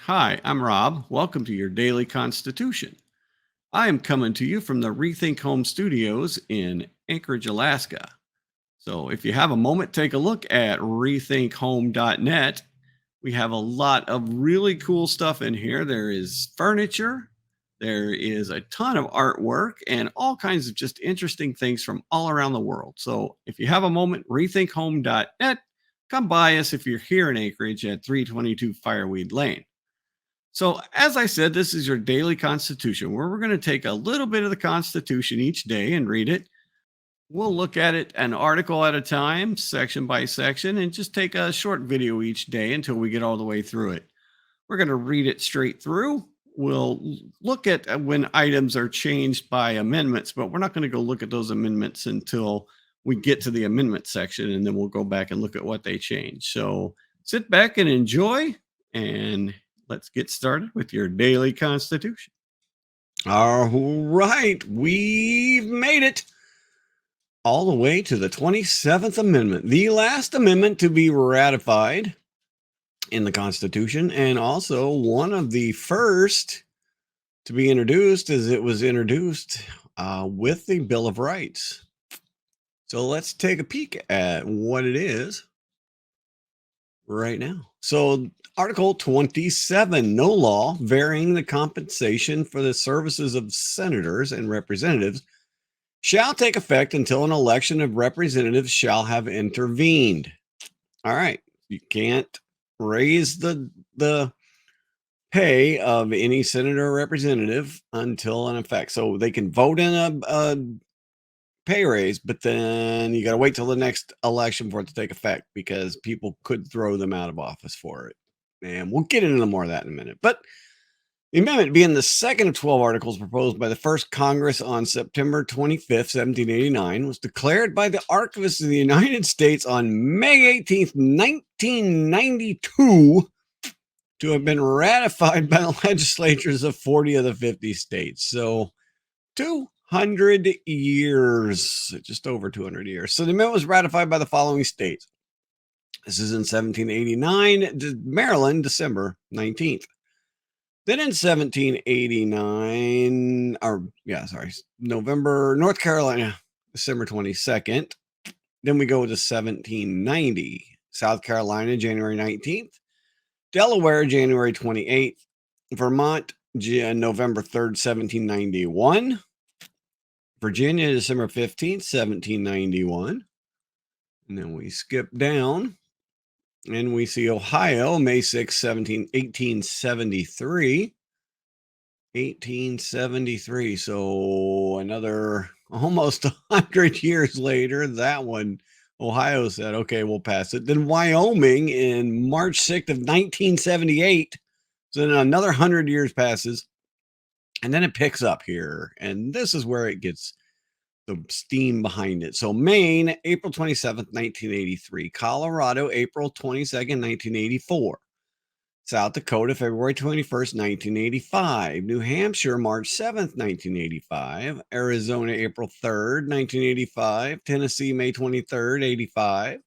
Hi, I'm Rob. Welcome to your Daily Constitution. I am coming to you from the Rethink Home Studios in Anchorage, Alaska. So if you have a moment, take a look at rethinkhome.net. We have a lot of really cool stuff in here. There is furniture, there is a ton of artwork, and all kinds of just interesting things from all around the world. So if you have a moment, rethinkhome.net. Come by us if you're here in Anchorage at 322 Fireweed Lane. So, as I said, this is your daily Constitution, where we're going to take a little bit of the Constitution each day and read it. We'll look at it an article at a time, section by section, and just take a short video each day until we get all the way through it. We're going to read it straight through. We'll look at when items are changed by amendments, but we're not going to go look at those amendments until we get to the amendment section, and then we'll go back and look at what they changed. So, sit back and enjoy, and let's get started with your daily Constitution. All right, we've made it all the way to the 27th Amendment, the last amendment to be ratified in the Constitution, and also one of the first to be introduced, as it was introduced with the Bill of Rights. So let's take a peek at what it is right now. So Article 27, no law varying the compensation for the services of senators and representatives shall take effect until an election of representatives shall have intervened. All right. You can't raise the pay of any senator or representative until an effect. So they can vote in a pay raise, but then you got to wait till the next election for it to take effect, because people could throw them out of office for it. And we'll get into more of that in a minute. But the amendment, being the second of 12 articles proposed by the first Congress on September 25th, 1789, was declared by the Archivists of the United States on May 18th, 1992, to have been ratified by the legislatures of 40 of the 50 states. So 200 years, just over 200 years. So the amendment was ratified by the following states. This is in 1789, Maryland, December 19th. Then in 1789, November, North Carolina, December 22nd. Then we go to 1790, South Carolina, January 19th. Delaware, January 28th. Vermont, November 3rd, 1791. Virginia, December 15th, 1791. And then we skip down and we see Ohio, May 6th, 1873. 1873. So another almost 100 years later, that one, Ohio said, okay, we'll pass it. Then Wyoming in March 6th of 1978. So then another 100 years passes. And then it picks up here. And this is where it gets the steam behind it. So Maine, April 27th, 1983. Colorado, April 22nd, 1984. South Dakota, February 21st, 1985. New Hampshire, March 7th, 1985. Arizona, April 3rd, 1985. Tennessee, May 23rd, 85.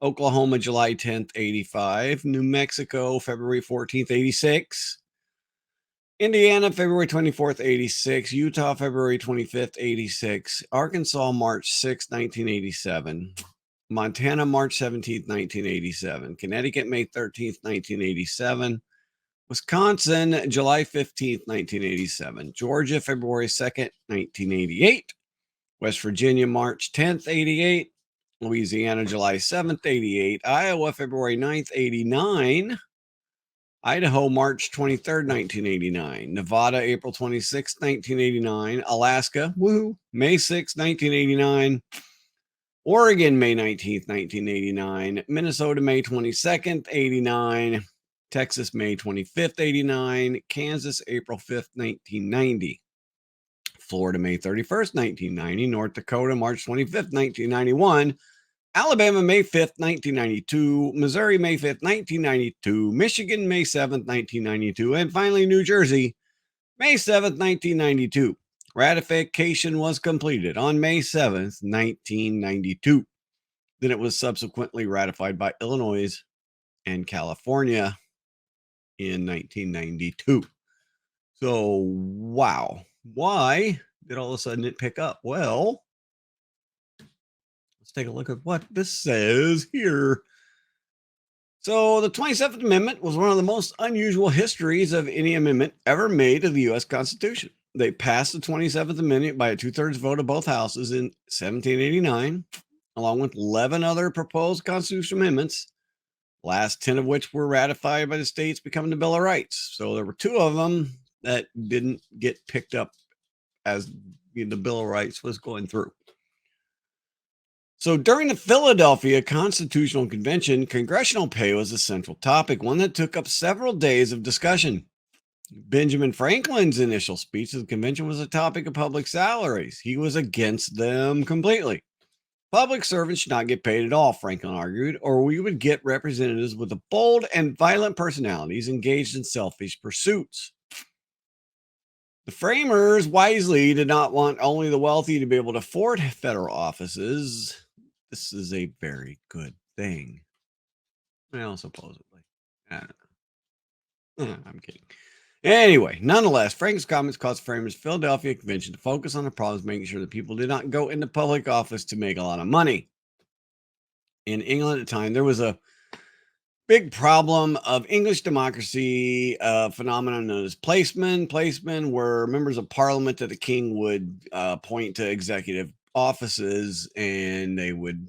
Oklahoma, July 10th, 85. New Mexico, February 14th, 86. Indiana, February 24th, 86. Utah, February 25th, 86. Arkansas, March 6th, 1987. Montana, March 17th, 1987. Connecticut, May 13th, 1987. Wisconsin, July 15th, 1987. Georgia, February 2nd, 1988. West Virginia, March 10th, 88. Louisiana, July 7th, 88. Iowa, February 9th, 89. Idaho, March 23rd, 1989. Nevada, April 26th, 1989. Alaska, woohoo, May 6th, 1989. Oregon, May 19th, 1989. Minnesota, May 22nd, 89. Texas, May 25th, 89, Kansas, April 5th, 1990, Florida, May 31st, 1990, North Dakota, March 25th, 1991, Alabama, May 5th, 1992, Missouri, May 5th, 1992, Michigan, May 7th, 1992, and finally New Jersey, May 7th, 1992. Ratification was completed on May 7th, 1992. Then it was subsequently ratified by Illinois and California in 1992. So, wow. Why did all of a sudden it pick up? Well, let's take a look at what this says here. So, the 27th Amendment was one of the most unusual histories of any amendment ever made to the U.S. Constitution. They passed the 27th Amendment by a 2/3 vote of both houses in 1789, along with 11 other proposed constitutional amendments, last 10 of which were ratified by the states, becoming the Bill of Rights. So there were 2 of them that didn't get picked up as the Bill of Rights was going through. So during the Philadelphia Constitutional Convention, congressional pay was a central topic, one that took up several days of discussion. Benjamin Franklin's initial speech at the convention was a topic of public salaries. He was against them completely. Public servants should not get paid at all, Franklin argued, or we would get representatives with bold and violent personalities engaged in selfish pursuits. The framers wisely did not want only the wealthy to be able to afford federal offices. This is a very good thing. Well, supposedly. I don't know. I'm kidding. Anyway, nonetheless, Franklin's comments caused the framers' Philadelphia Convention to focus on the problems, making sure that people did not go into public office to make a lot of money. In England at the time, there was a big problem of English democracy, a phenomenon known as placemen. Placemen were members of parliament that the king would appoint to executive offices, and they would,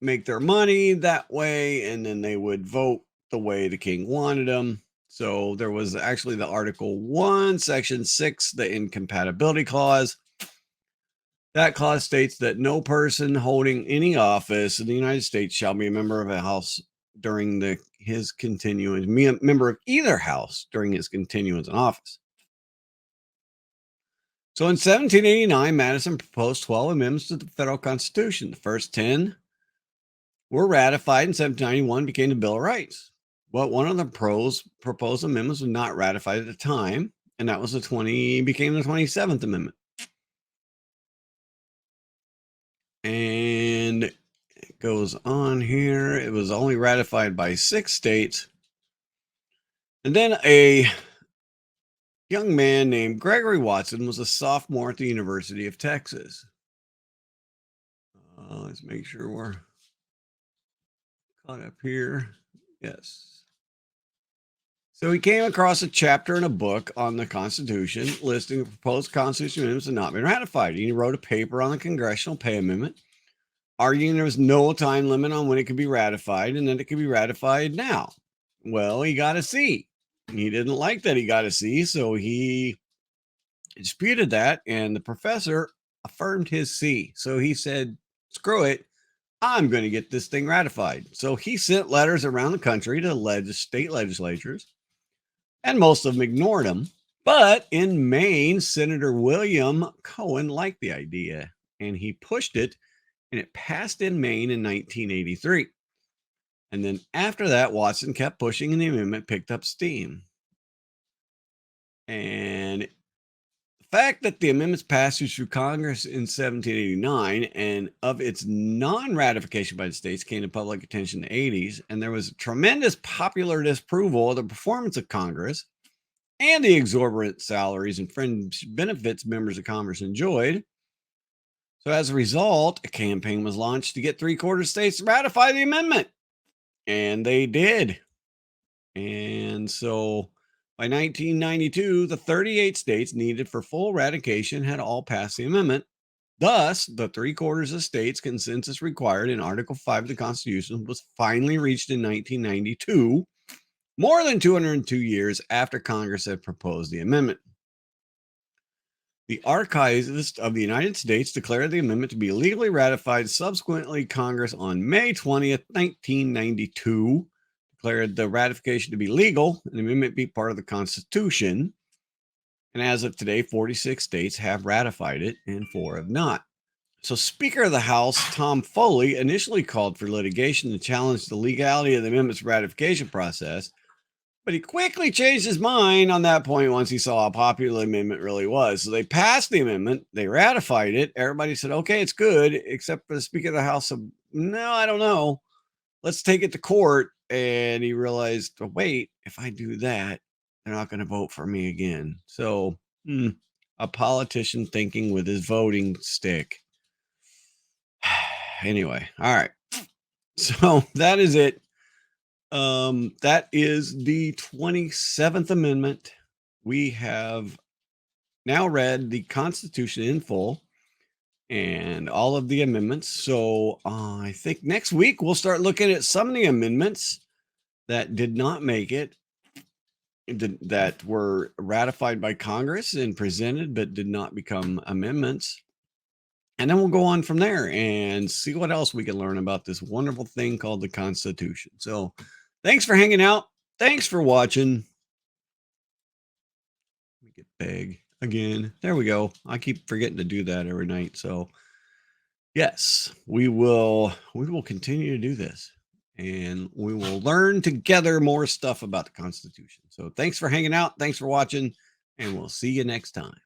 make their money that way, and then they would vote the way the king wanted them. So there was actually the Article 1, Section 6, the incompatibility clause. That clause states that no person holding any office in the United States shall be a member of a house during his continuance, member of either house during his continuance in office. So in 1789, Madison proposed 12 amendments to the federal Constitution. The first 10 were ratified in 1791, became the Bill of Rights. But one of the proposed amendments was not ratified at the time, and that was became the 27th Amendment. And it goes on here. It was only ratified by 6 states. And then a young man named Gregory Watson was a sophomore at the University of Texas. Let's make sure we're caught up here. Yes. So he came across a chapter in a book on the Constitution listing proposed constitutional amendments that had not been ratified. He wrote a paper on the Congressional Pay Amendment, arguing there was no time limit on when it could be ratified and that it could be ratified now. Well, he got a C. He didn't like that he got a C, so he disputed that, and the professor affirmed his C. So he said, screw it, I'm going to get this thing ratified. So he sent letters around the country to state legislatures, and most of them ignored him. But in Maine, Senator William Cohen liked the idea, and he pushed it, and it passed in Maine in 1983. And then after that, Watson kept pushing, and the amendment picked up steam. And the fact that the amendments passed through Congress in 1789, and of its non-ratification by the states came to public attention in the 80s, and there was tremendous popular disapproval of the performance of Congress and the exorbitant salaries and fringe benefits members of Congress enjoyed. So as a result, a campaign was launched to get 3/4 states to ratify the amendment. And they did. And so by 1992, the 38 states needed for full ratification had all passed the amendment. Thus, the 3/4 of states consensus required in Article 5 of the Constitution was finally reached in 1992, more than 202 years after Congress had proposed the amendment. The Archivist of the United States declared the amendment to be legally ratified. Subsequently, Congress on May 20th, 1992, declared the ratification to be legal and the amendment be part of the Constitution. And as of today, 46 states have ratified it and 4 have not. So Speaker of the House, Tom Foley, initially called for litigation to challenge the legality of the amendment's ratification process, but he quickly changed his mind on that point once he saw how popular the amendment really was. So they passed the amendment, they ratified it. Everybody said, okay, it's good, except for the Speaker of the House said, no, I don't know. Let's take it to court. And he realized, oh, wait, if I do that, they're not going to vote for me again. So a politician thinking with his voting stick. Anyway, all right. So that is it. That is the 27th Amendment. We have now read the Constitution in full and all of the amendments. So I think next week we'll start looking at some of the amendments that did not make it, that were ratified by Congress and presented but did not become amendments. And then we'll go on from there and see what else we can learn about this wonderful thing called the Constitution. So thanks for hanging out. Thanks for watching. Let me get big again. There we go. I keep forgetting to do that every night. So yes, we will continue to do this, and we will learn together more stuff about the Constitution. So thanks for hanging out. Thanks for watching, and we'll see you next time.